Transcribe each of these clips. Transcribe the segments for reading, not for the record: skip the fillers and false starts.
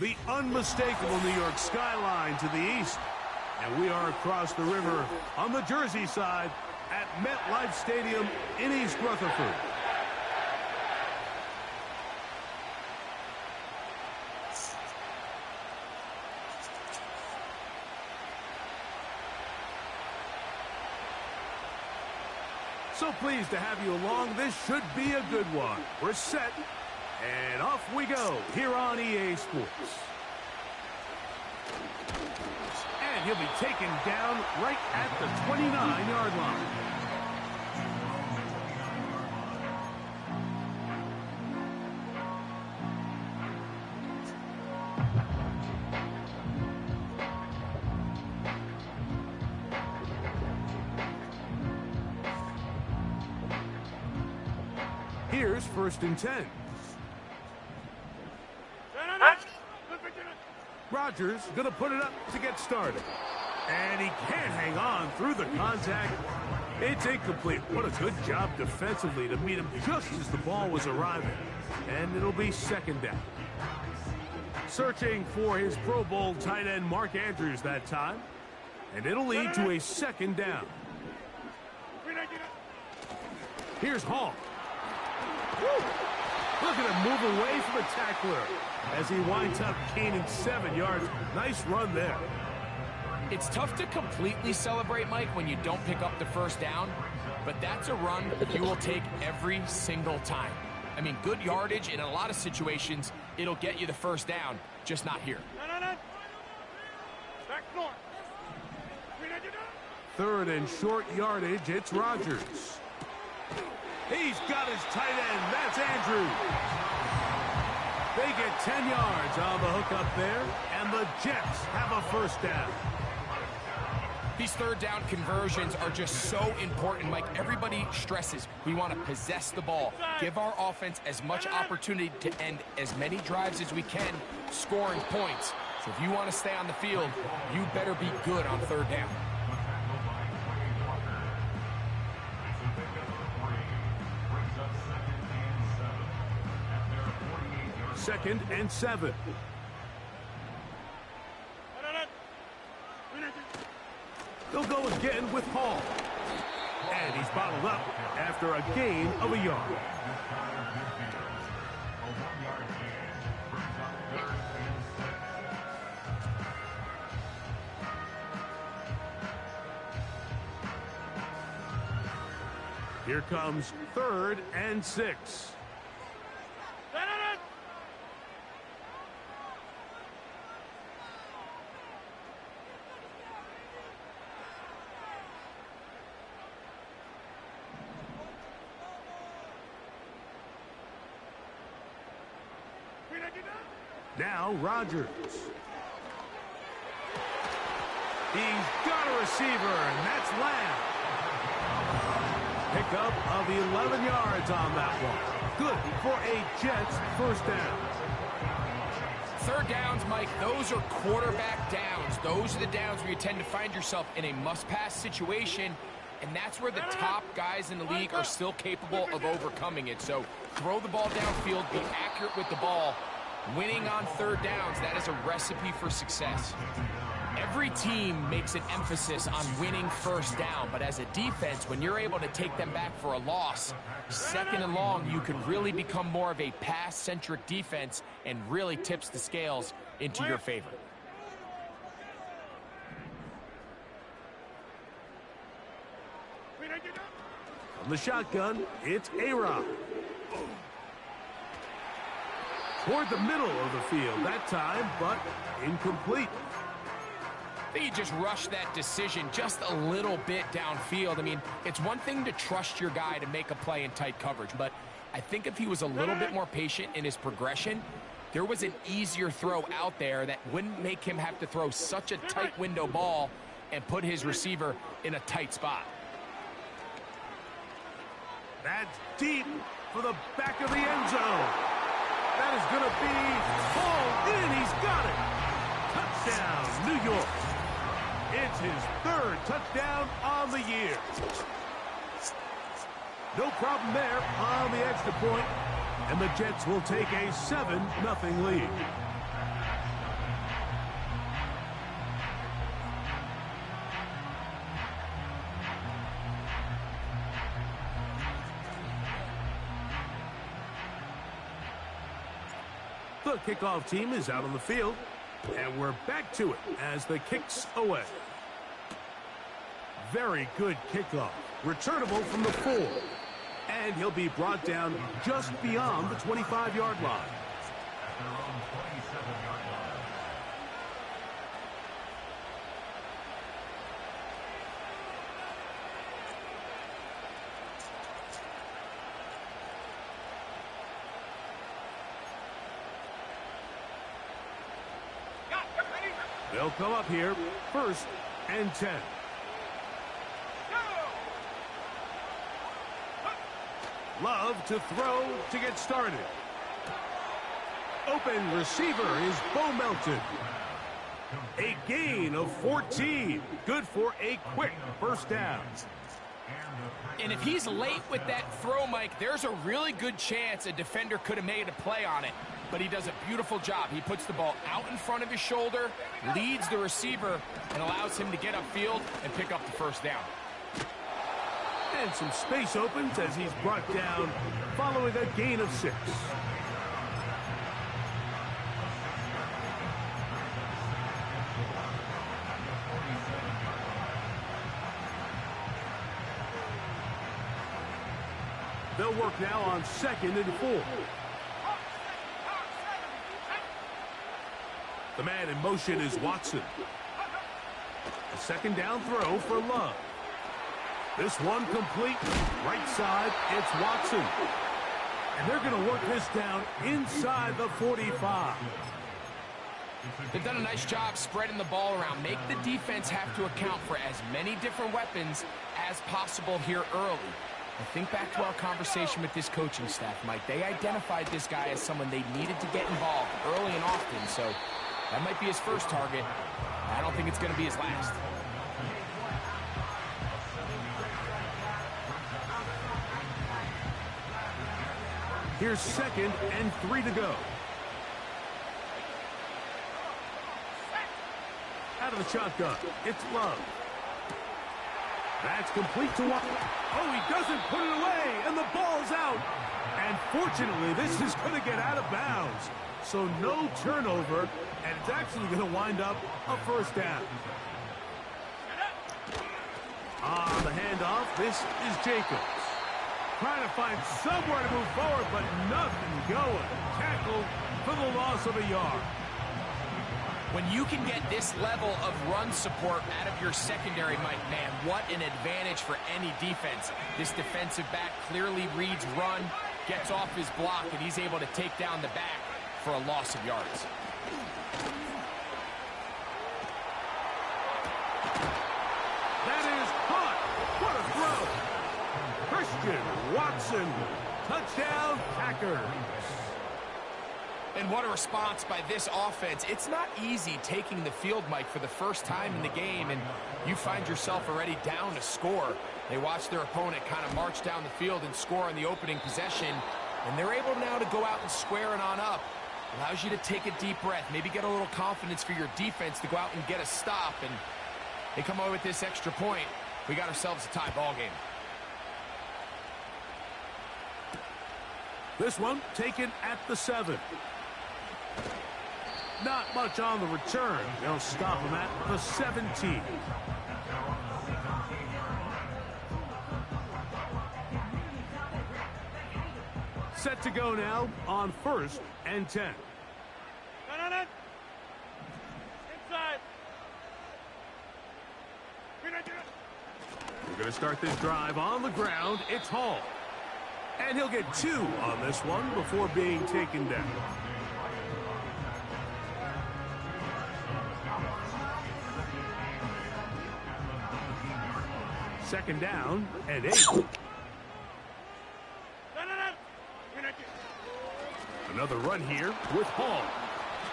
The unmistakable New York skyline to the east. And we are across the river on the Jersey side at MetLife Stadium in East Rutherford. So pleased to have you along. This should be a good one. We're set, and off we go here on EA Sports. And he'll be taken down right at the 29-yard line. Here's 1st and 10. Rodgers gonna put it up to get started. And he can't hang on through the contact. It's incomplete. What a good job defensively to meet him just as the ball was arriving. And it'll be 2nd down. Searching for his Pro Bowl tight end Mark Andrews that time. And it'll lead to a 2nd down. Here's Hall. Woo! Look at him move away from the tackler as he winds up gaining 7 yards. Nice run there. It's tough to completely celebrate, Mike, when you don't pick up the 1st down, but that's a run you will take every single time. I mean, good yardage in a lot of situations, it'll get you the 1st down, just not here. 3rd and short yardage, it's Rodgers. He's got his tight end. That's Andrews. They get 10 yards on the hook up there, and the Jets have a 1st down. These 3rd down conversions are just so important, Mike. Everybody stresses we want to possess the ball, give our offense as much opportunity to end as many drives as we can, scoring points. So if you want to stay on the field, you better be good on 3rd down. 2nd and 7. They'll go again with Hall. And he's bottled up after a gain of a yard. Here comes 3rd and 6. Now Rodgers. He's got a receiver, and that's Lamb. Pickup of 11 yards on that one. Good for a Jets 1st down. 3rd downs, Mike, those are quarterback downs. Those are the downs where you tend to find yourself in a must-pass situation, and that's where the top guys in the league are still capable of overcoming it. So throw the ball downfield, be accurate with the ball. Winning on 3rd downs, that is a recipe for success. Every team makes an emphasis on winning 1st down, but as a defense, when you're able to take them back for a loss, 2nd and long, you can really become more of a pass-centric defense and really tips the scales into your favor. From the shotgun, it's A-Rod. Toward the middle of the field that time, but incomplete. I think he just rushed that decision just a little bit downfield. I mean, it's one thing to trust your guy to make a play in tight coverage, but I think if he was a little bit more patient in his progression, there was an easier throw out there that wouldn't make him have to throw such a tight window ball and put his receiver in a tight spot. That's deep for the back of the end zone. That is going to be hauled in. He's got it. Touchdown, New York. It's his 3rd touchdown on the year. No problem there on the extra point, and the Jets will take a 7-0 lead. The kickoff team is out on the field, and we're back to it as the kick's away. Very good kickoff. Returnable from the 4. And he'll be brought down just beyond the 25-yard line. They'll come up here, 1st and 10. Love to throw to get started. Open receiver is Bo Melton. A gain of 14. Good for a quick first down. And if he's late with that throw, Mike, there's a really good chance a defender could have made a play on it. But he does a beautiful job. He puts the ball out in front of his shoulder, leads the receiver, and allows him to get upfield and pick up the first down. And some space opens as he's brought down following a gain of 6. They'll work now on 2nd and 4. The man in motion is Watson. A 2nd down throw for Love. This one complete. Right side, it's Watson. And they're going to work this down inside the 45. They've done a nice job spreading the ball around. Make the defense have to account for as many different weapons as possible here early. And think back to our conversation with this coaching staff, Mike. They identified this guy as someone they needed to get involved early and often. So that might be his first target. I don't think it's going to be his last. Here's 2nd and 3 to go. Out of the shotgun, it's Love. That's complete to Watson. Oh, he doesn't put it away, and the ball's out. And fortunately, this is going to get out of bounds. So no turnover, and it's actually going to wind up a first down. On the handoff, this is Jacobs. Trying to find somewhere to move forward, but nothing going. Tackled for the loss of a yard. When you can get this level of run support out of your secondary, Mike, man, what an advantage for any defense. This defensive back clearly reads run, gets off his block, and he's able to take down the back for a loss of yards. That is caught. What a throw. Christian Watson. Touchdown, Packers. And what a response by this offense. It's not easy taking the field, Mike, for the first time in the game, and you find yourself already down to score. They watch their opponent kind of march down the field and score on the opening possession, and they're able now to go out and square it on up. Allows you to take a deep breath, maybe get a little confidence for your defense to go out and get a stop, and they come away with this extra point. We got ourselves a tie ball game. This one taken at the 7. Not much on the return. They'll stop him at the 17. Set to go now on 1st and 10. Inside. We're going to start this drive on the ground. It's Hall. And he'll get 2 on this one before being taken down. Second down and 8. Another run here with Hall.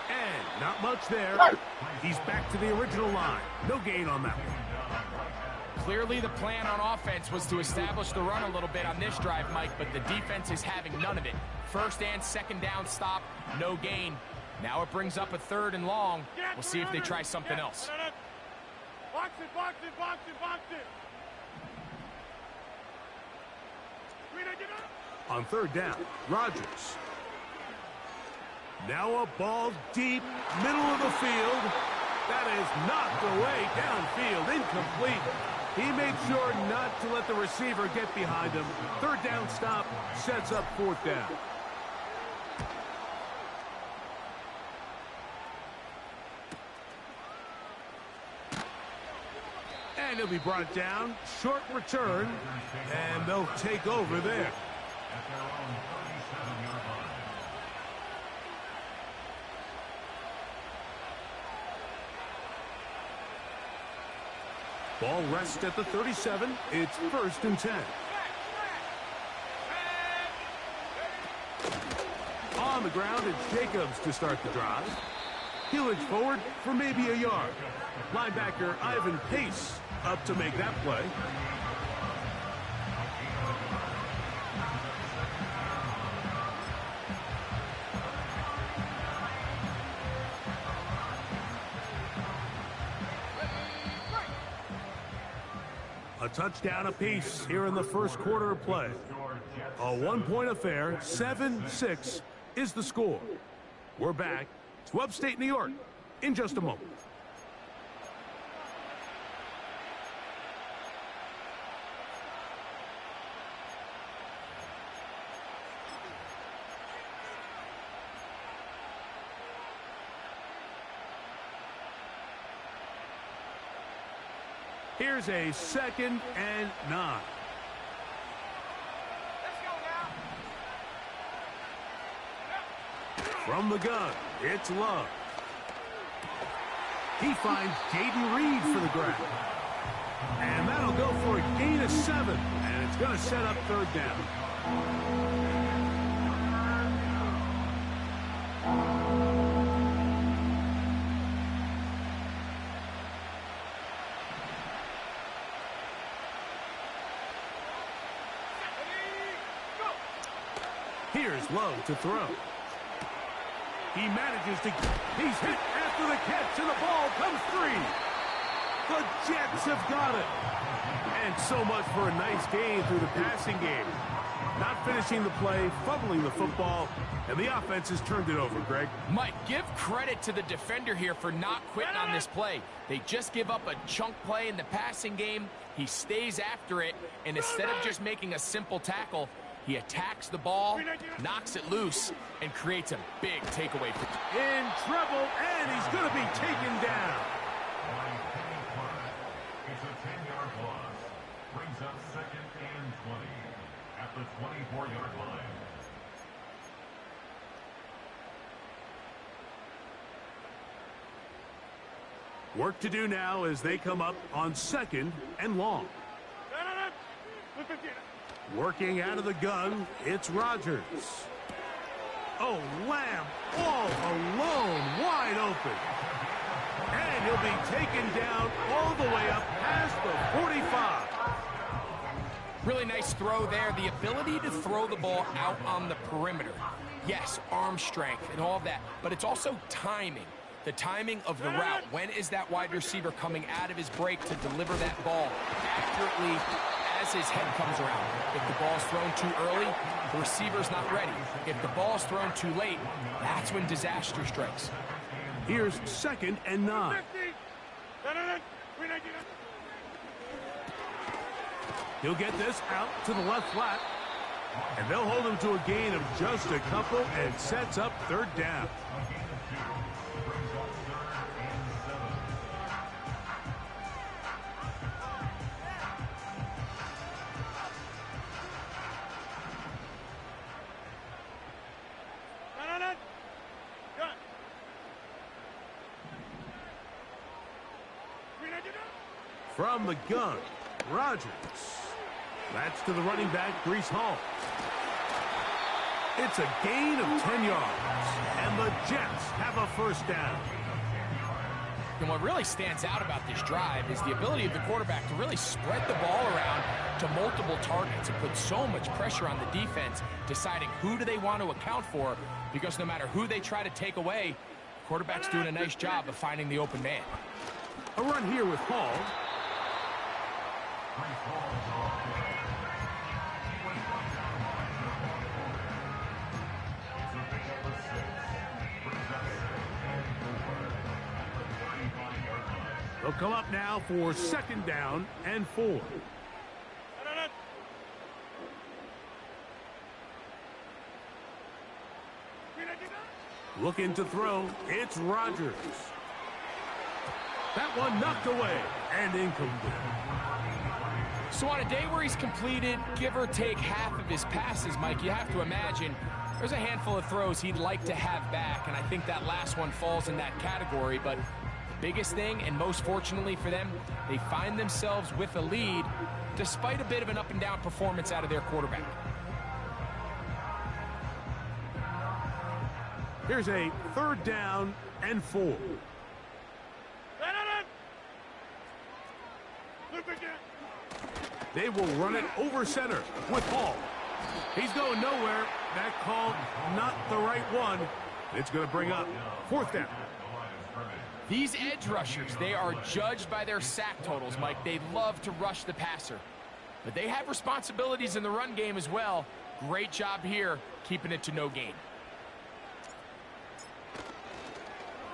And not much there. He's back to the original line. No gain on that one. Clearly the plan on offense was to establish the run a little bit on this drive, Mike, but the defense is having none of it. First and second down stop, no gain. Now it brings up a 3rd and long. We'll see if they try something else. Box it, box it, box it, box it. On 3rd down, Rodgers. Now a ball deep, middle of the field. That is knocked away downfield, incomplete. He made sure not to let the receiver get behind him. Third down stop sets up fourth down. And he'll be brought down. Short return. And they'll take over there. Ball rests at the 37. It's 1st and 10. On the ground, it's Jacobs to start the drive. He'll edge forward for maybe a yard. Linebacker Ivan Pace up to make that play. A touchdown apiece here in the first quarter of play. A one-point affair, 7-6 is the score. We're back to upstate New York in just a moment. Here's a 2nd and 9. From the gun, it's Love. He finds Jaden Reed for the grab. And that'll go for a gain of 7. And it's going to set up third down. Here's Love to throw. He manages to... He's hit after the catch, and the ball comes free. The Jets have got it. And so much for a nice gain through the passing game. Not finishing the play, fumbling the football, and the offense has turned it over, Greg. Mike, give credit to the defender here for not quitting on this play. They just give up a chunk play in the passing game. He stays after it, and instead of just making a simple tackle, he attacks the ball, knocks it loose, and creates a big takeaway. In trouble, and he's going to be taken down. It's a 10-yard loss. Brings up 2nd and 20 at the 24-yard line. Work to do now as they come up on 2nd and long. Working out of the gun, it's Rodgers. Oh, Lamb all alone, wide open. And he'll be taken down all the way up past the 45. Really nice throw there. The ability to throw the ball out on the perimeter. Yes, arm strength and all of that, but it's also timing. The timing of the route. When is that wide receiver coming out of his break to deliver that ball accurately as his head comes around? If the ball's thrown too early, the receiver's not ready. If the ball's thrown too late, that's when disaster strikes. Here's 2nd and 9. He'll get this out to the left flat. And they'll hold him to a gain of just a couple and sets up third down. From the gun, Rodgers. That's to the running back, Breece Hall. It's a gain of 10 yards, and the Jets have a first down. And what really stands out about this drive is the ability of the quarterback to really spread the ball around to multiple targets and put so much pressure on the defense, deciding who do they want to account for, because no matter who they try to take away, the quarterback's doing a nice job of finding the open man. A run here with Hall. They'll come up now for 2nd down and 4. Looking to throw, it's Rodgers. That one knocked away and incomplete. So on a day where he's completed, give or take half of his passes, Mike, you have to imagine there's a handful of throws he'd like to have back, and I think that last one falls in that category. But the biggest thing, and most fortunately for them, they find themselves with a lead despite a bit of an up-and-down performance out of their quarterback. Here's a 3rd down and 4. They will run it over center with Hall. He's going nowhere. That call, not the right one. It's going to bring up 4th down. These edge rushers, they are judged by their sack totals, Mike. They love to rush the passer. But they have responsibilities in the run game as well. Great job here, keeping it to no gain.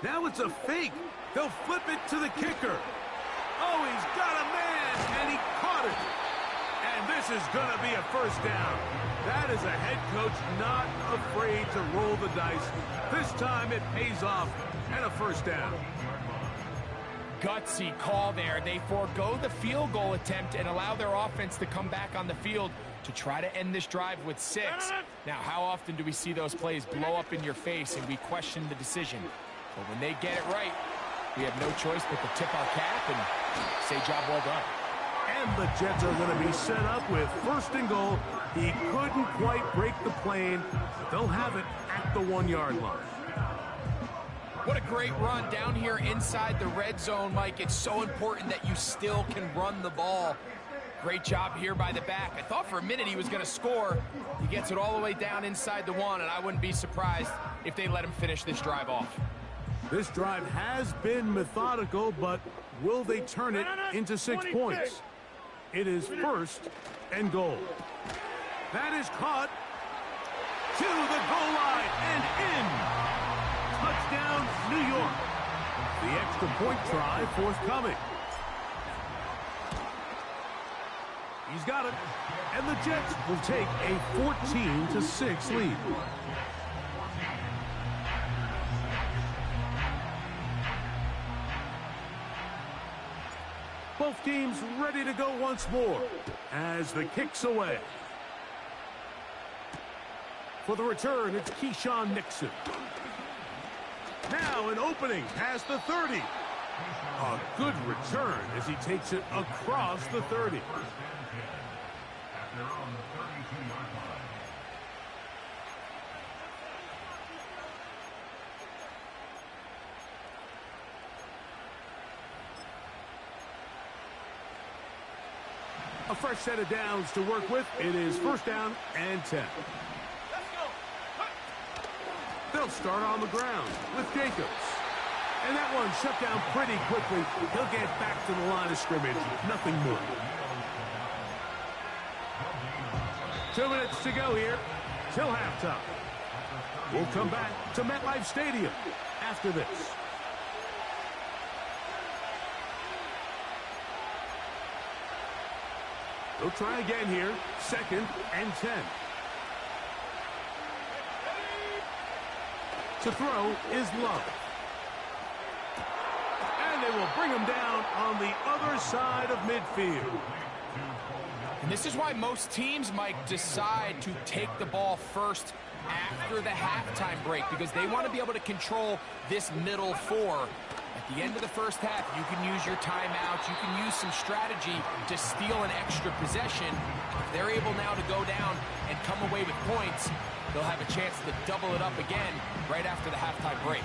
Now it's a fake. They'll flip it to the kicker. Oh, he's got a man, and he caught it. And this is going to be a 1st down. That is a head coach not afraid to roll the dice. This time it pays off, and a 1st down. Gutsy call there. They forego the field goal attempt and allow their offense to come back on the field to try to end this drive with 6. Now, how often do we see those plays blow up in your face and we question the decision? But when they get it right, we have no choice but to tip our cap and say job well done. And the Jets are going to be set up with 1st and goal. He couldn't quite break the plane. They'll have it at the 1-yard line. What a great run down here inside the red zone, Mike. It's so important that you still can run the ball. Great job here by the back. I thought for a minute he was going to score. He gets it all the way down inside the 1, and I wouldn't be surprised if they let him finish this drive off. This drive has been methodical, but will they turn it into 6 points? It is 1st and goal. That is caught to the goal line and in. Touchdown, New York. The extra point try forthcoming. He's got it. And the Jets will take a 14-6 lead. Both teams ready to go once more as the kick's away. For the return, it's Keyshawn Nixon. Now an opening past the 30. A good return as he takes it across the 30. A fresh set of downs to work with. It is 1st down and 10. They'll start on the ground with Jacobs. And that one shut down pretty quickly. He'll get back to the line of scrimmage. Nothing more. 2 minutes to go here till halftime. We'll come back to MetLife Stadium after this. They'll try again here. 2nd and 10. To throw is Love. And they will bring him down on the other side of midfield. And this is why most teams, Mike, decide to take the ball first after the halftime break, because they want to be able to control this middle 4. At the end of the first half, you can use your timeouts. You can use some strategy to steal an extra possession. If they're able now to go down and come away with points, they'll have a chance to double it up again right after the halftime break.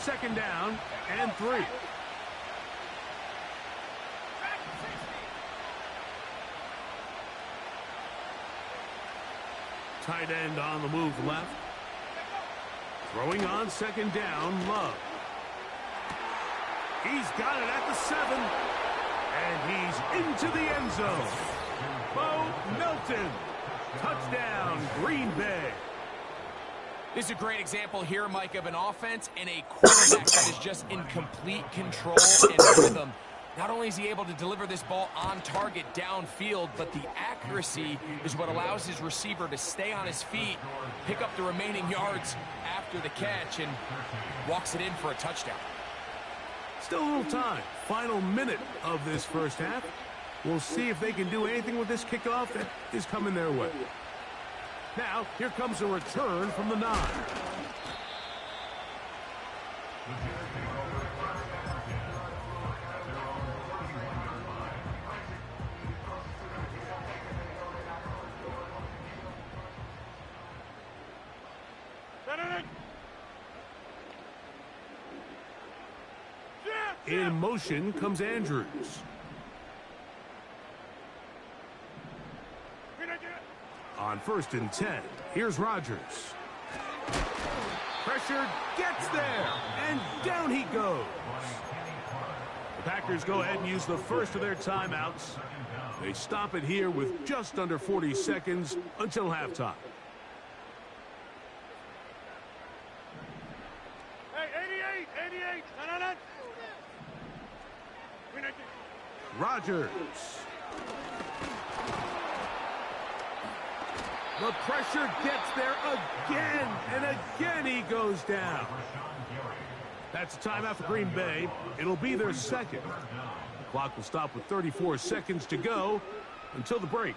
2nd down and 3. Tight end on the move left. Throwing on 2nd down, Love. He's got it at the 7. And he's into the end zone. Bo Melton. Touchdown, Green Bay. This is a great example here, Mike, of an offense and a quarterback that is just in complete control and rhythm. Not only is he able to deliver this ball on target downfield, but the accuracy is what allows his receiver to stay on his feet, pick up the remaining yards after the catch, and walks it in for a touchdown. Still a little time. Final minute of this first half. We'll see if they can do anything with this kickoff that is coming their way. Now, here comes a return from the 9. In motion comes Andrews. On 1st and 10, here's Rodgers. Pressure gets there, and down he goes. The Packers go ahead and use the first of their timeouts. They stop it here with just under 40 seconds until halftime. Hey, 88. Rodgers. The pressure gets there again, and again he goes down. That's a timeout for Green Bay. It'll be their second. The clock will stop with 34 seconds to go until the break.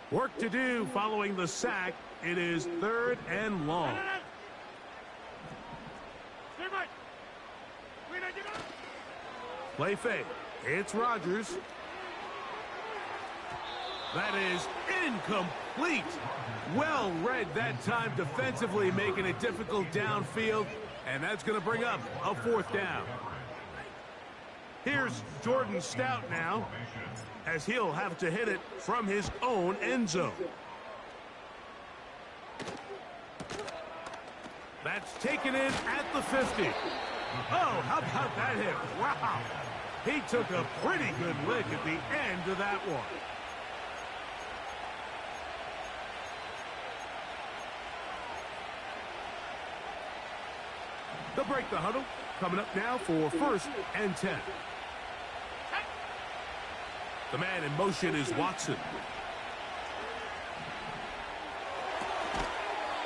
Work to do following the sack. It is 3rd and long. Play fake. It's Rodgers. That is incomplete. Well read that time defensively, making it difficult downfield, and that's going to bring up a 4th down. Here's Jordan Stout now, as he'll have to hit it from his own end zone. That's taken in at the 50. Oh, how about that hit? Wow. He took a pretty good lick at the end of that one. They'll break the huddle. Coming up now for 1st and 10. The man in motion is Watson.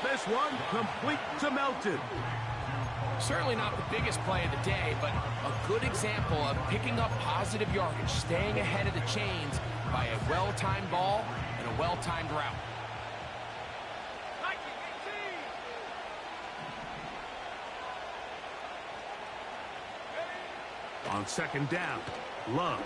This one complete to Melton. Certainly not the biggest play of the day, but a good example of picking up positive yardage, staying ahead of the chains by a well-timed ball and a well-timed route. On 2nd down, Love.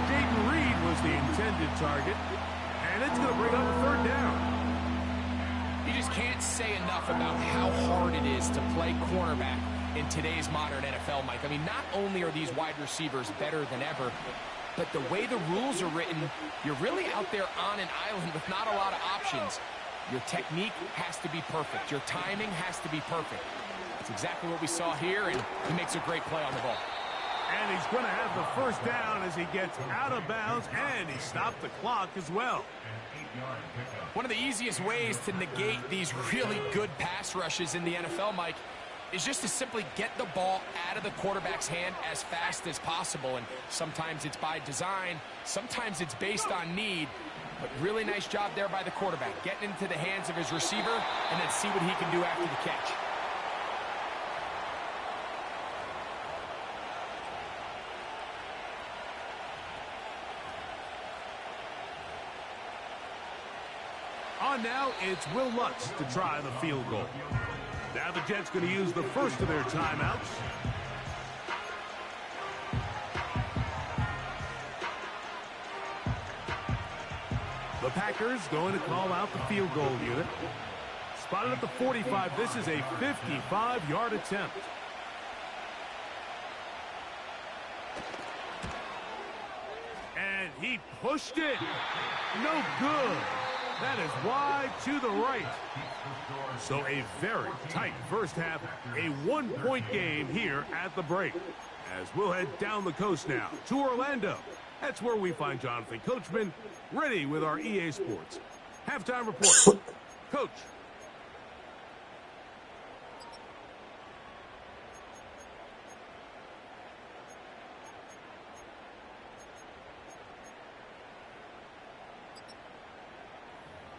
Jaden Reed was the intended target, and it's going to bring up a 3rd down. You just can't say enough about how hard it is to play cornerback in today's modern NFL, Mike. I mean, not only are these wide receivers better than ever, but the way the rules are written, you're really out there on an island with not a lot of options. Your technique has to be perfect. Your timing has to be perfect. That's exactly what we saw here, and he makes a great play on the ball. And he's going to have the 1st down as he gets out of bounds, and he stopped the clock as well. One of the easiest ways to negate these really good pass rushes in the NFL, Mike, is just to simply get the ball out of the quarterback's hand as fast as possible. And sometimes it's by design, sometimes it's based on need. But really nice job there by the quarterback, getting into the hands of his receiver and then see what he can do after the catch. On now, it's Will Lutz to try the field goal. Now the Jets going to use the first of their timeouts. The Packers going to call out the field goal unit. Spotted at the 45. This is a 55-yard attempt. And he pushed it. No good. That is wide to the right. So a very tight first half. A 1-point game here at the break. as we'll head down the coast now to Orlando. That's where we find Jonathan Coachman ready with our EA Sports halftime report. Coach.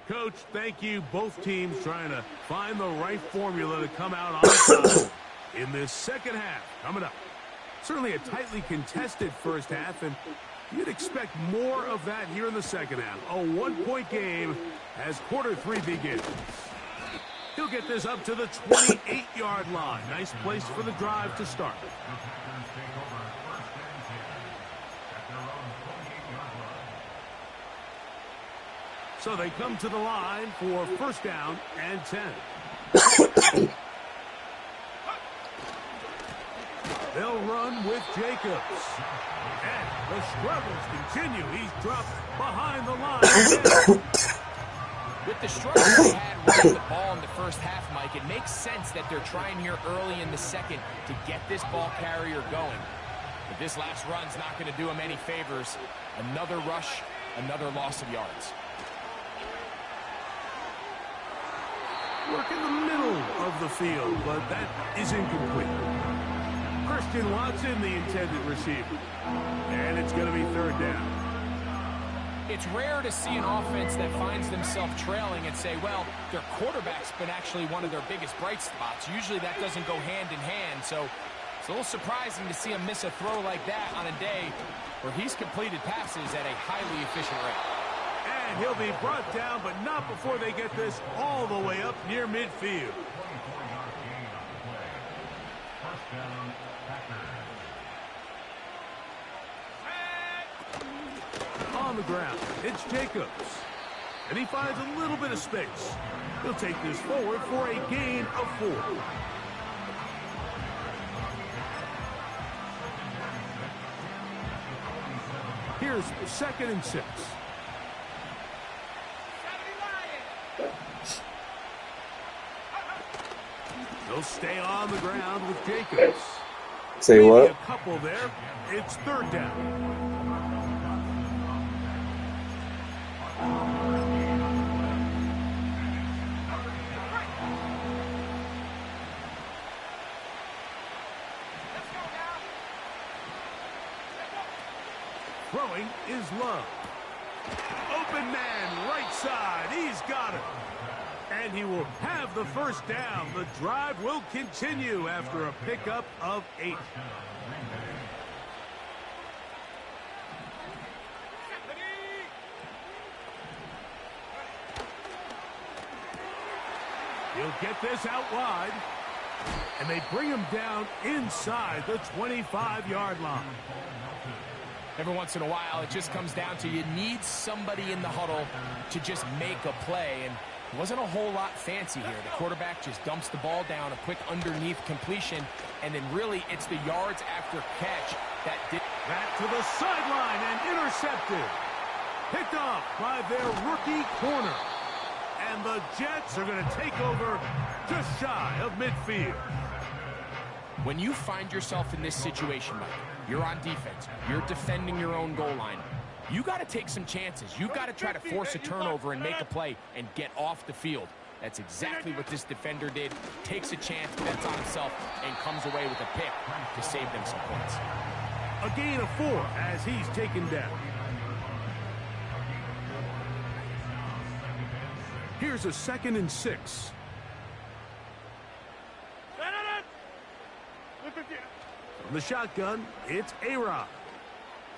Coach, thank you. Both teams trying to find the right formula to come out on top in this second half. Coming up. Certainly a tightly contested first half, and you'd expect more of that here in the second half. A one-point game as quarter 3 begins. He'll get this up to the 28-yard line. Nice place for the drive to start. So they come to the line for first down and 10. They'll run with Jacobs. And the struggles continue. He's dropped behind the line. With the struggles they had running the ball in the first half, Mike, it makes sense that they're trying here early in the second to get this ball carrier going. But this last run's not going to do him any favors. Another rush, another loss of yards. Work in the middle of the field, but that is incomplete. Christian Watson, the intended receiver. And it's going to be third down. It's rare to see an offense that finds themselves trailing and say, well, their quarterback's been actually one of their biggest bright spots. Usually that doesn't go hand in hand, so it's a little surprising to see him miss a throw like that on a day where he's completed passes at a highly efficient rate. And he'll be brought down, but not before they get this all the way up near midfield. On the ground, it's Jacobs. And he finds a little bit of space. He'll take this forward for a gain of 4. Here's 2nd and 6. They'll stay on the ground with Jacobs. Say Maybe what? a couple there. It's third down. Throwing is Love. Open man, right side. He's got it. And he will have the first down. The drive will continue after a pickup of 8. He'll get this out wide. And they bring him down inside the 25-yard line. Every once in a while, it just comes down to you need somebody in the huddle to just make a play. And it wasn't a whole lot fancy here. The quarterback just dumps the ball down, a quick underneath completion, and then really it's the yards after catch that did. Back to the sideline and intercepted. Picked off by their rookie corner. And the Jets are going to take over just shy of midfield. When you find yourself in this situation, Mike, you're on defense, you're defending your own goal line, you got to take some chances. You've got to try to force a turnover and make a play and get off the field. That's exactly what this defender did. Takes a chance, bets on himself, and comes away with a pick to save them some points. A gain of 4 as he's taken down. Here's a 2nd and 6. From the shotgun, it's A-Rod.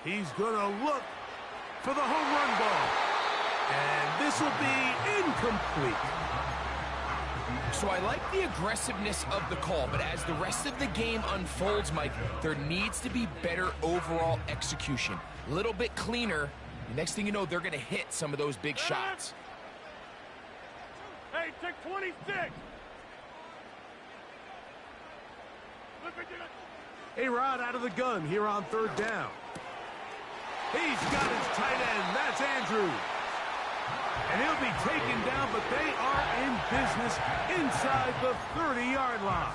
He's going to look for the home run ball. And this will be incomplete. So I like the aggressiveness of the call, but as the rest of the game unfolds, Mike, there needs to be better overall execution. A little bit cleaner. The next thing you know, they're going to hit some of those big shots. Hey, take 26. A-Rod out of the gun here on third down. He's got his tight end. That's Andrews. And he'll be taken down, but they are in business inside the 30-yard line.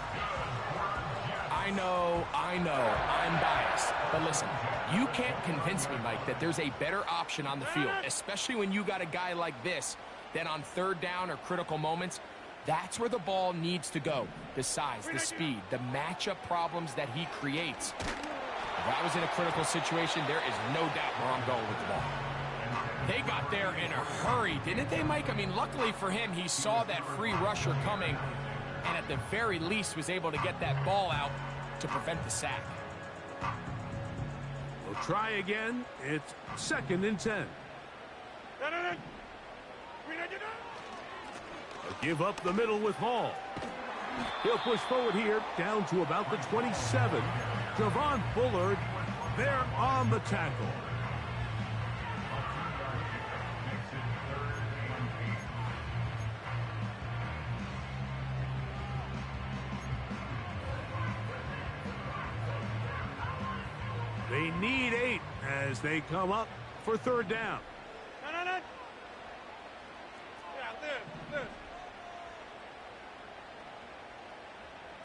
I I know, I'm biased. But listen, you can't convince me, Mike, that there's a better option on the field, especially when you got a guy like this, that on third down or critical moments, that's where the ball needs to go. The size, the speed, the matchup problems that he creates. If I was in a critical situation, there is no doubt where I'm going with the ball. They got there in a hurry, didn't they, Mike? I mean, luckily for him, he saw that free rusher coming, and at the very least was able to get that ball out to prevent the sack. We'll try again. It's 2nd and 10. They'll give up the middle with Hall. He'll push forward here, down to about the 27. Javon Bullard there on the tackle. They need 8 as they come up for 3rd down.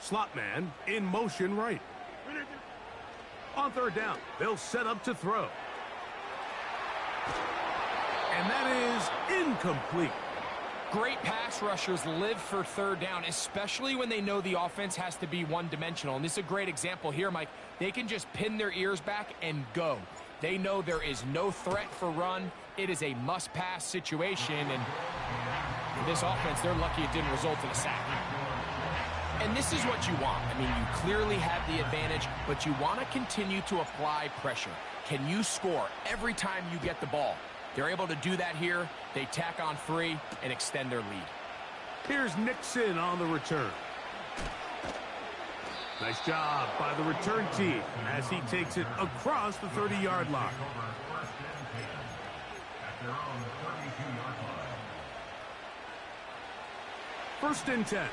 Slot man in motion right. On 3rd down, they'll set up to throw. And that is incomplete. Great pass rushers live for 3rd down, especially when they know the offense has to be one-dimensional. And this is a great example here, Mike. They can just pin their ears back and go. They know there is no threat for run. It is a must-pass situation. And for this offense, they're lucky it didn't result in a sack. And this is what you want. I mean, you clearly have the advantage, but you want to continue to apply pressure. Can you score every time you get the ball? They're able to do that here. They tack on 3 and extend their lead. Here's Nixon on the return. Nice job by the return team as he takes it across the 30-yard line. First and 10.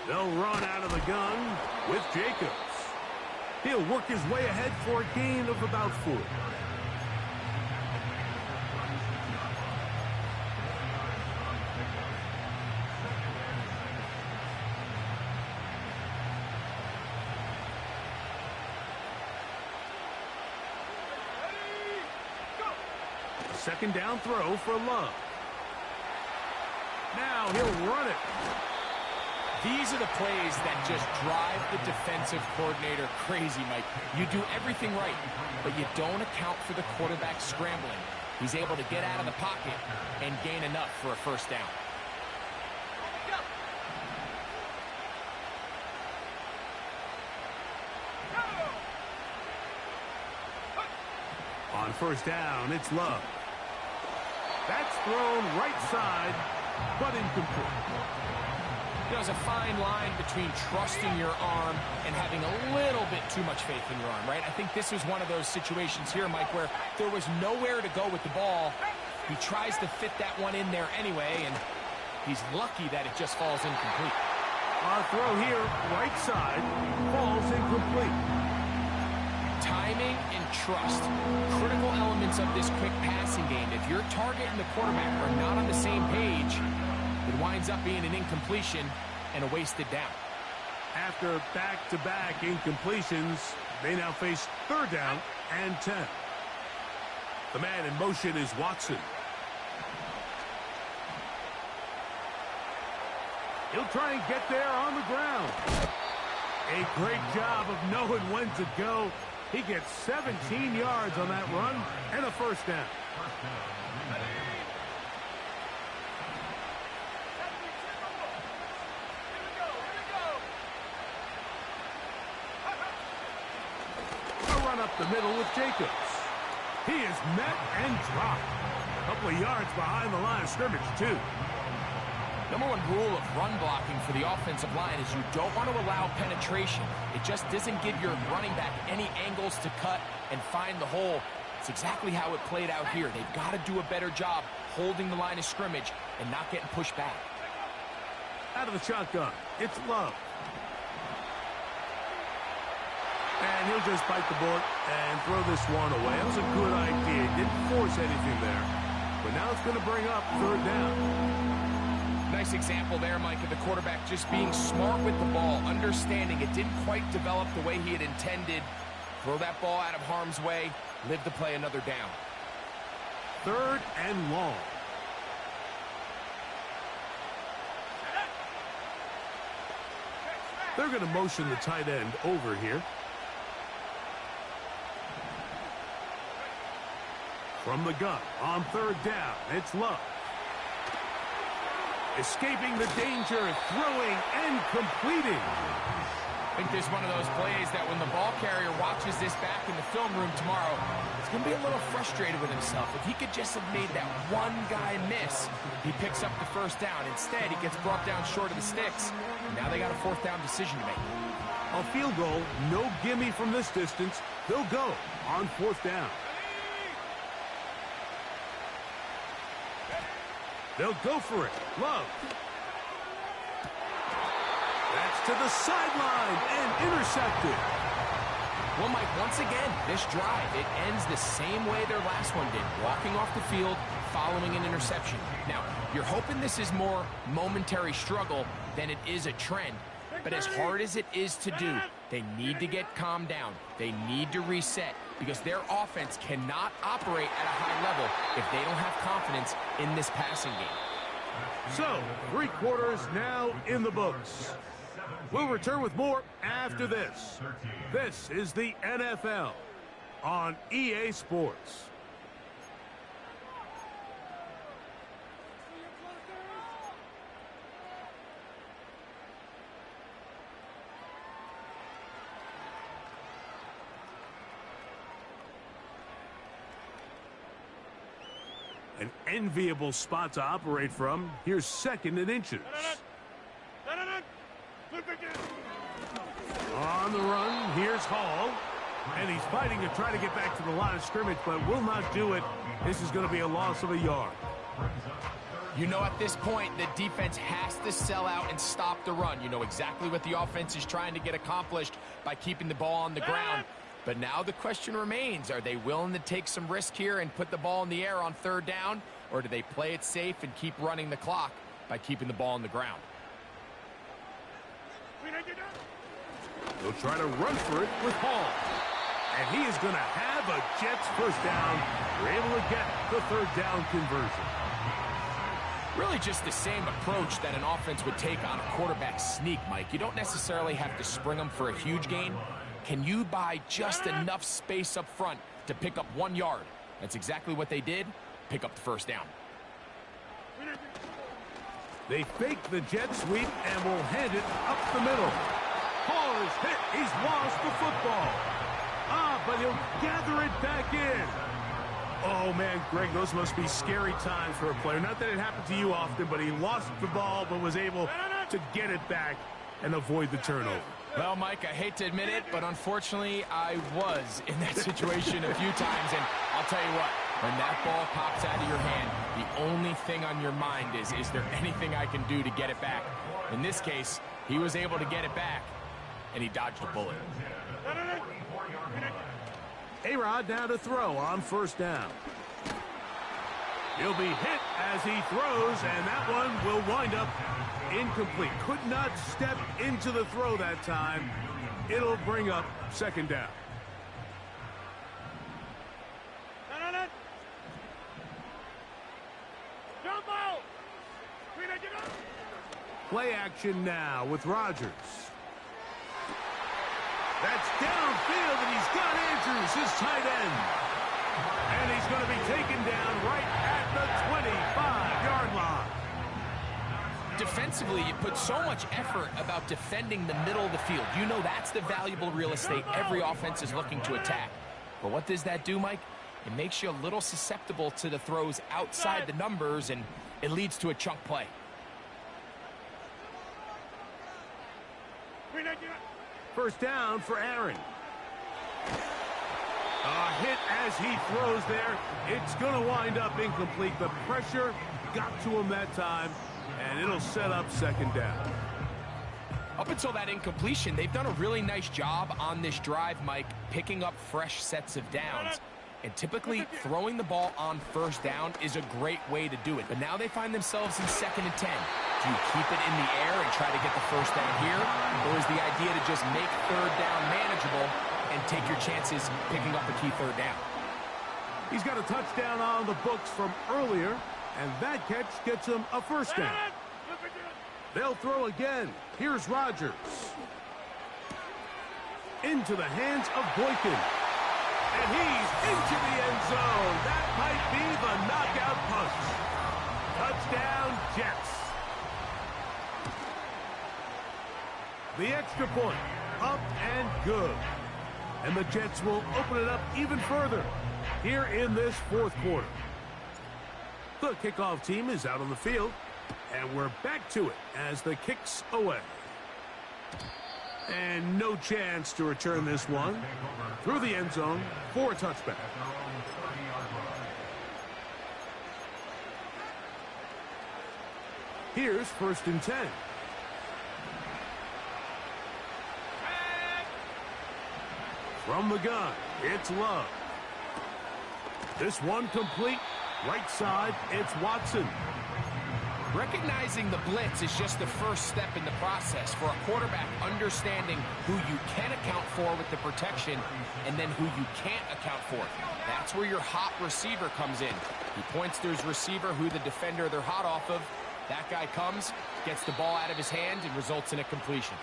They'll run out of the gun with Jacobs. He'll work his way ahead for a gain of about 4. Second down throw for Love. Now he'll run it. These are the plays that just drive the defensive coordinator crazy, Mike. You do everything right, but you don't account for the quarterback scrambling. He's able to get out of the pocket and gain enough for a first down. On first down, it's Love. That's thrown right side, but incomplete. There's a fine line between trusting your arm and having a little bit too much faith in your arm, right? I think this was one of those situations here, Mike, where there was nowhere to go with the ball. He tries to fit that one in there anyway, and he's lucky that it just falls incomplete. Our throw here, right side, falls incomplete. Timing and trust, critical elements of this quick passing game. If your target and the quarterback are not on the same page, it winds up being an incompletion and a wasted down. After back-to-back incompletions, they now face 3rd down and 10. The man in motion is Watson. He'll try and get there on the ground. A great job of knowing when to go. He gets 17 yards on that run and a first down. Up the middle with Jacobs. He is met and dropped. A couple of yards behind the line of scrimmage, too. Number 1 rule of run blocking for the offensive line is you don't want to allow penetration. It just doesn't give your running back any angles to cut and find the hole. It's exactly how it played out here. They've got to do a better job holding the line of scrimmage and not getting pushed back. Out of the shotgun, it's Love. And he'll just bite the bullet and throw this one away. That was a good idea. Didn't force anything there. But now it's going to bring up 3rd down. Nice example there, Mike, of the quarterback just being smart with the ball, understanding it didn't quite develop the way he had intended. Throw that ball out of harm's way, live to play another down. 3rd and long. They're going to motion the tight end over here. From the gun on 3rd down, it's Love. Escaping the danger, throwing and completing. I think there's one of those plays that when the ball carrier watches this back in the film room tomorrow, he's going to be a little frustrated with himself. If he could just have made that one guy miss, he picks up the 1st down. Instead, he gets brought down short of the sticks. Now they got a 4th down decision to make. A field goal, no gimme from this distance. They'll go on 4th down. They'll go for it. Love. That's to the sideline and intercepted. Well, Mike, once again, this drive, it ends the same way their last one did. Walking off the field, following an interception. Now, you're hoping this is more momentary struggle than it is a trend. But as hard as it is to do, they need to get calmed down. They need to reset because their offense cannot operate at a high level if they don't have confidence in this passing game. So, 3 quarters now in the books. We'll return with more after this. This is the NFL on EA Sports. An enviable spot to operate from. Here's 2nd and inches. On the run, here's Hall. And he's fighting to try to get back to the line of scrimmage, but will not do it. This is going to be a loss of a yard. You know, at this point, the defense has to sell out and stop the run. You know exactly what the offense is trying to get accomplished by keeping the ball on the ground. But now the question remains, are they willing to take some risk here and put the ball in the air on 3rd down? Or do they play it safe and keep running the clock by keeping the ball on the ground? They'll try to run for it with Hall. And he is going to have a Jets 1st down. They're able to get the 3rd down conversion. Really just the same approach that an offense would take on a quarterback sneak, Mike. You don't necessarily have to spring them for a huge gain. Can you buy just enough space up front to pick up 1 yard? That's exactly what they did. Pick up the 1st down. They fake the jet sweep and will hand it up the middle. Hall is hit. He's lost the football. But he'll gather it back in. Oh, man, Greg, those must be scary times for a player. Not that it happened to you often, but he lost the ball but was able to get it back and avoid the turnover. Well, Mike, I hate to admit it, but unfortunately, I was in that situation a few times. And I'll tell you what, when that ball pops out of your hand, the only thing on your mind is there anything I can do to get it back? In this case, he was able to get it back, and he dodged a bullet. A-Rod now to throw on 1st down. He'll be hit as he throws, and that one will wind up incomplete. Could not step into the throw that time. It'll bring up 2nd down. Play action now with Rodgers. That's downfield, and he's got Andrews, his tight end. And he's going to be taken down right at the 25-yard line. Defensively, you put so much effort about defending the middle of the field. You know that's the valuable real estate every offense is looking to attack. But what does that do, Mike? It makes you a little susceptible to the throws outside the numbers, and it leads to a chunk play. First down for Aaron. A hit as he throws there. It's going to wind up incomplete. The pressure got to him that time, and it'll set up 2nd down. Up until that incompletion, they've done a really nice job on this drive, Mike, picking up fresh sets of downs. And typically, throwing the ball on 1st down is a great way to do it. But now they find themselves in 2nd and 10. Do you keep it in the air and try to get the first down here? Or is the idea to just make third down manageable and take your chances picking up a key third down? He's got a touchdown on the books from earlier, and that catch gets him a first down. They'll throw again. Here's Rodgers. Into the hands of Boykin. And he's into the end zone. That might be the knockout punch. Touchdown, Jets. The extra point, up and good. And the Jets will open it up even further here in this fourth quarter. The kickoff team is out on the field, and we're back to it as the kick's away. And no chance to return this one through the end zone for a touchback. Here's 1st and 10. From the gun, it's Love. This one complete. Right side, it's Watson. Recognizing the blitz is just the first step in the process for a quarterback understanding who you can account for with the protection and then who you can't account for. That's where your hot receiver comes in. He points to his receiver who the defender they're hot off of. That guy comes, gets the ball out of his hand, and results in a completion.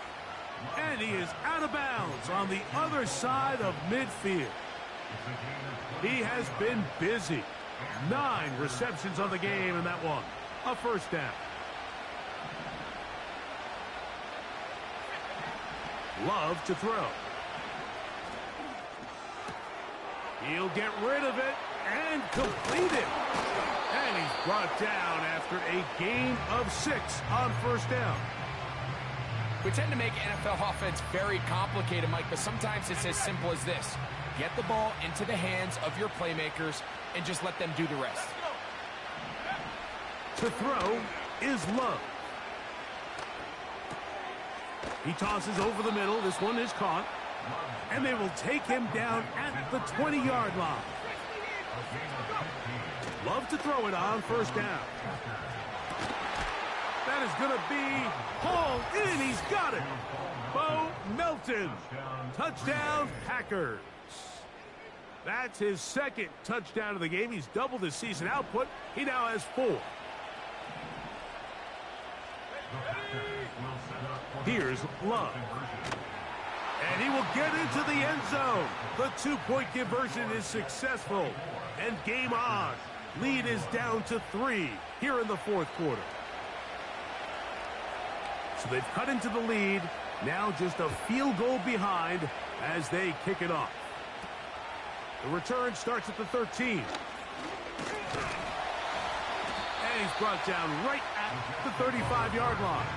And he is out of bounds on the other side of midfield. He has been busy. 9 receptions on the game in that one. A first down. Love to throw. He'll get rid of it and complete it. And he's brought down after a gain of 6 on first down. We tend to make NFL offense very complicated, Mike, but sometimes it's as simple as this. Get the ball into the hands of your playmakers and just let them do the rest. To throw is Love. He tosses over the middle. This one is caught. And they will take him down at the 20-yard line. Love to throw it on first down. That is going to be hauled in. He's got it. Bo Melton. Touchdown, Packers. That's his 2nd touchdown of the game. He's doubled his season output. He now has 4. Here's Love. And he will get into the end zone. The 2-point conversion is successful. And game on. Lead is down to 3 here in the fourth quarter. So they've cut into the lead. Now just a field goal behind as they kick it off. The return starts at the 13. And he's brought down right at the 35-yard line.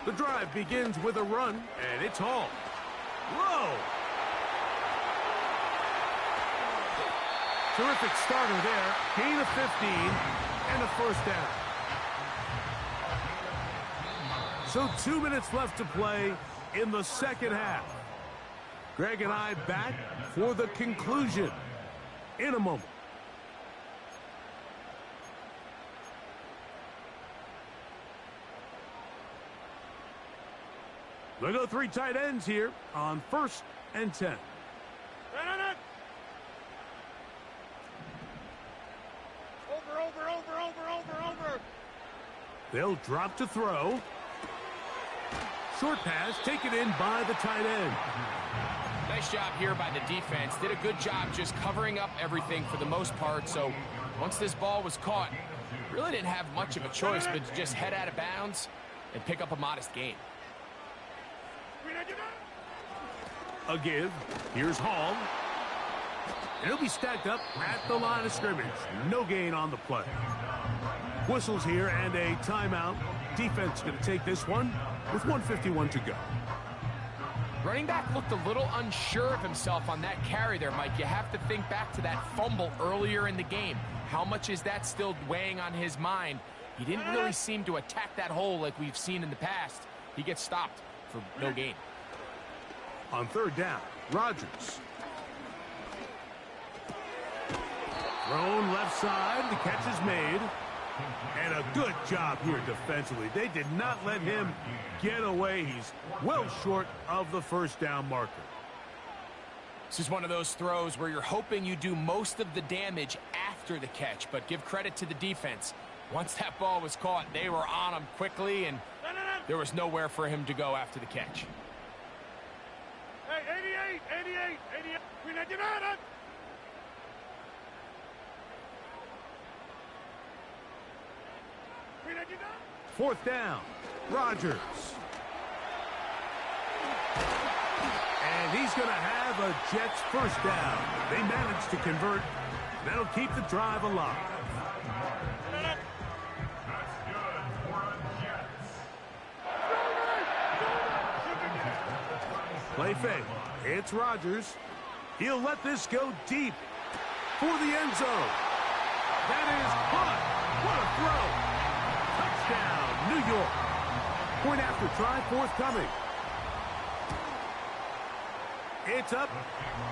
The drive begins with a run, and it's Hall. Whoa! Terrific starter there. Gain of 15 and a first down. So 2 minutes left to play in the second half. Greg and I back for the conclusion in a moment. They go 3 tight ends here on 1st and 10. Over. They'll drop to throw. Short pass taken in by the tight end. Nice job here by the defense. Did a good job just covering up everything for the most part. So once this ball was caught, really didn't have much of a choice but to just head out of bounds and pick up a modest gain. A give. Here's Hall. And he'll be stacked up at the line of scrimmage. No gain on the play. Whistles here and a timeout. Defense going to take this one with 1:51 to go. Running back looked a little unsure of himself on that carry there, Mike. You have to think back to that fumble earlier in the game. How much is that still weighing on his mind? He didn't really seem to attack that hole like we've seen in the past. He gets stopped for no gain. On third down, Rodgers. Thrown left side. The catch is made. And a good job here defensively. They did not let him get away. He's well short of the first down marker. This is one of those throws where you're hoping you do most of the damage after the catch, but give credit to the defense. Once that ball was caught, they were on him quickly, and there was nowhere for him to go after the catch. Hey, 88. United. Fourth down, Rodgers. And he's going to have a Jets first down. They managed to convert. That'll keep the drive alive. That's good for a Jets. Play fake. It's Rodgers. He'll let this go deep for the end zone. That is caught. What a throw. Touchdown, New York. Point after try forthcoming. It's up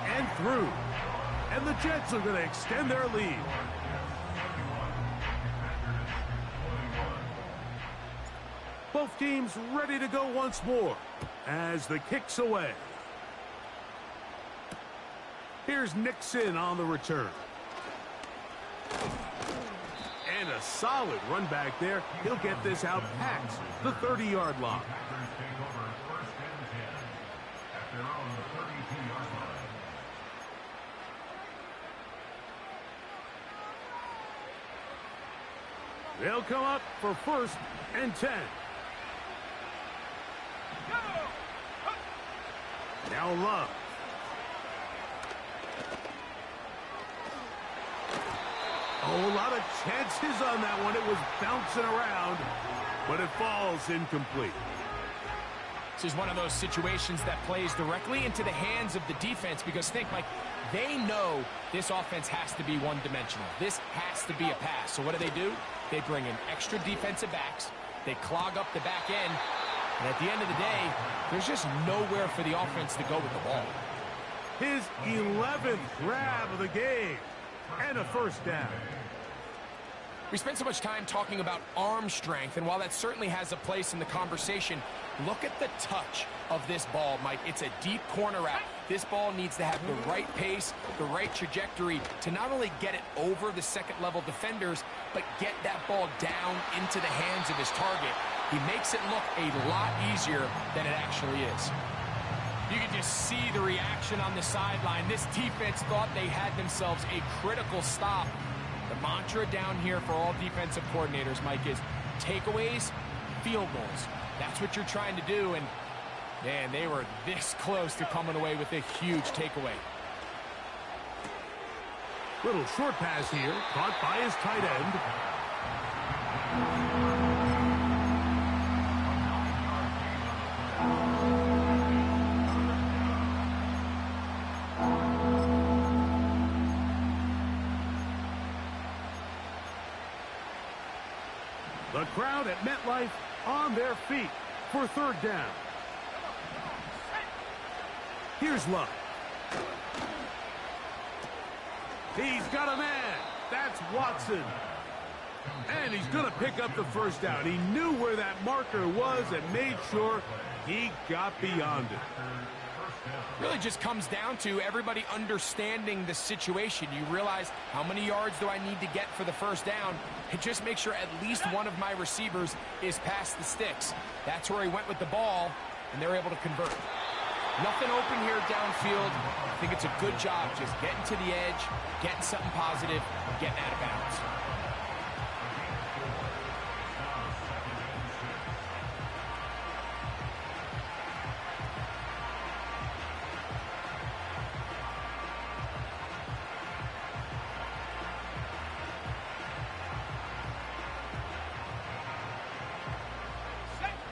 and through. And the Jets are going to extend their lead. Both teams ready to go once more as the kick's away. Here's Nixon on the return. And a solid run back there. He'll get this out past the 30-yard line. Take over first and 10 at their own 32-yard line. They'll come up for first and 10. Now Love. Oh, a lot of chances on that one. It was bouncing around, but it falls incomplete. This is one of those situations that plays directly into the hands of the defense because think, Mike, they know this offense has to be one-dimensional. This has to be a pass. So what do? They bring in extra defensive backs. They clog up the back end. And at the end of the day, there's just nowhere for the offense to go with the ball. His 11th grab of the game and a first down. We spent so much time talking about arm strength, and while that certainly has a place in the conversation, look at the touch of this ball, Mike. It's a deep corner route. This ball needs to have the right pace, the right trajectory to not only get it over the second-level defenders, but get that ball down into the hands of his target. He makes it look a lot easier than it actually is. You can just see the reaction on the sideline. This defense thought they had themselves a critical stop. The mantra down here for all defensive coordinators, Mike, is takeaways, field goals. That's what you're trying to do, and man, they were this close to coming away with a huge takeaway. Little short pass here, caught by his tight end. The crowd at MetLife on their feet for third down. Here's Love. He's got a man. That's Watson. And he's going to pick up the first down. He knew where that marker was and made sure he got beyond it. Really just comes down to everybody understanding the situation. You realize how many yards do I need to get for the first down, and just make sure at least one of my receivers is past the sticks. That's where he went with the ball, and they're able to convert. Nothing open here downfield. I think it's a good job just getting to the edge, getting something positive, and getting out of bounds.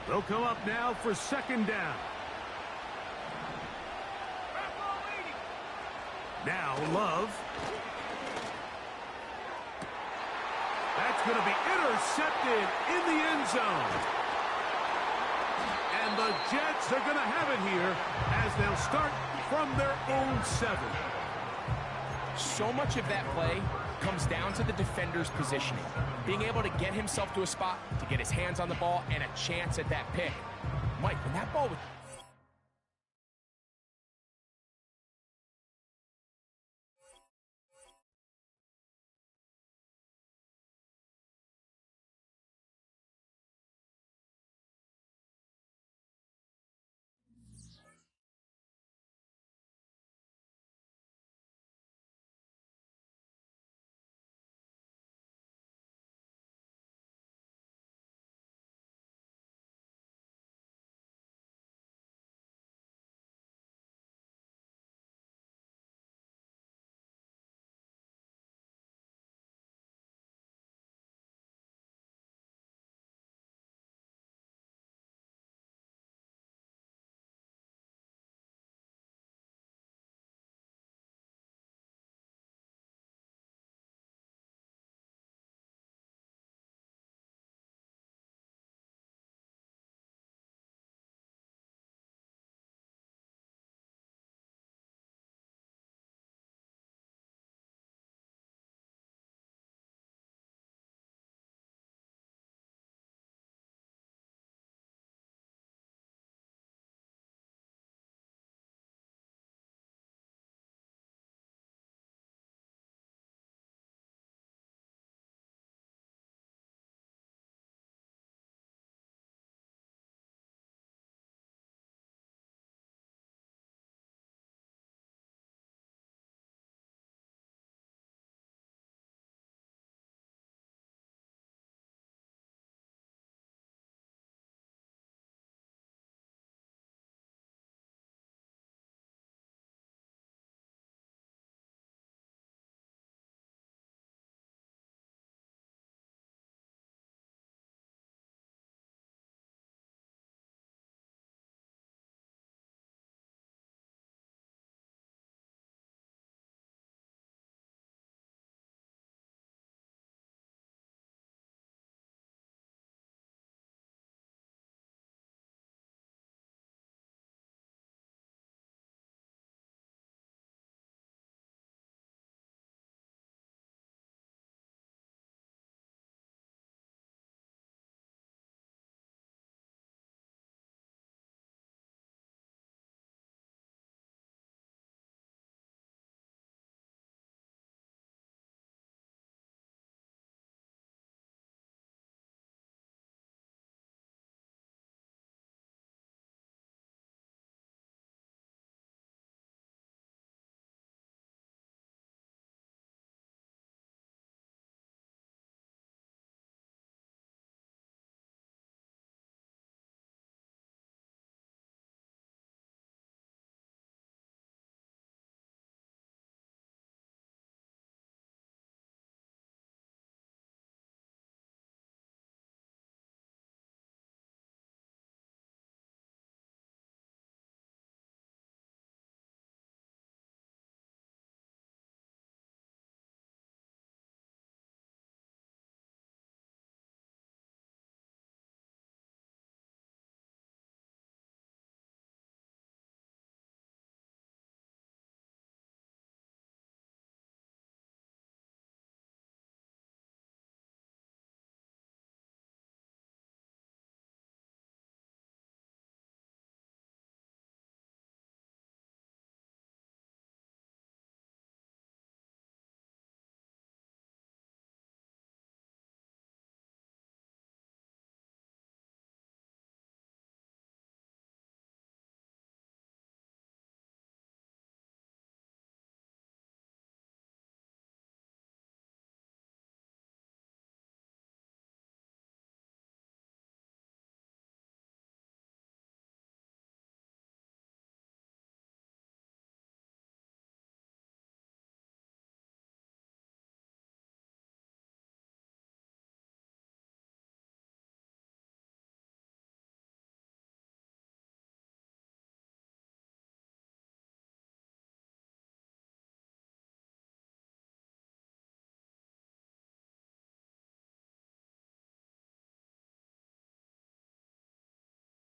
They'll come up now for second down. Now Love. That's going to be intercepted in the end zone. And And the Jets are going to have it here as they'll start from their own 7. So much of that play comes down to the defender's positioning. Being able to get himself to a spot, to get his hands on the ball, and a chance at that pick. Mike, when that ball was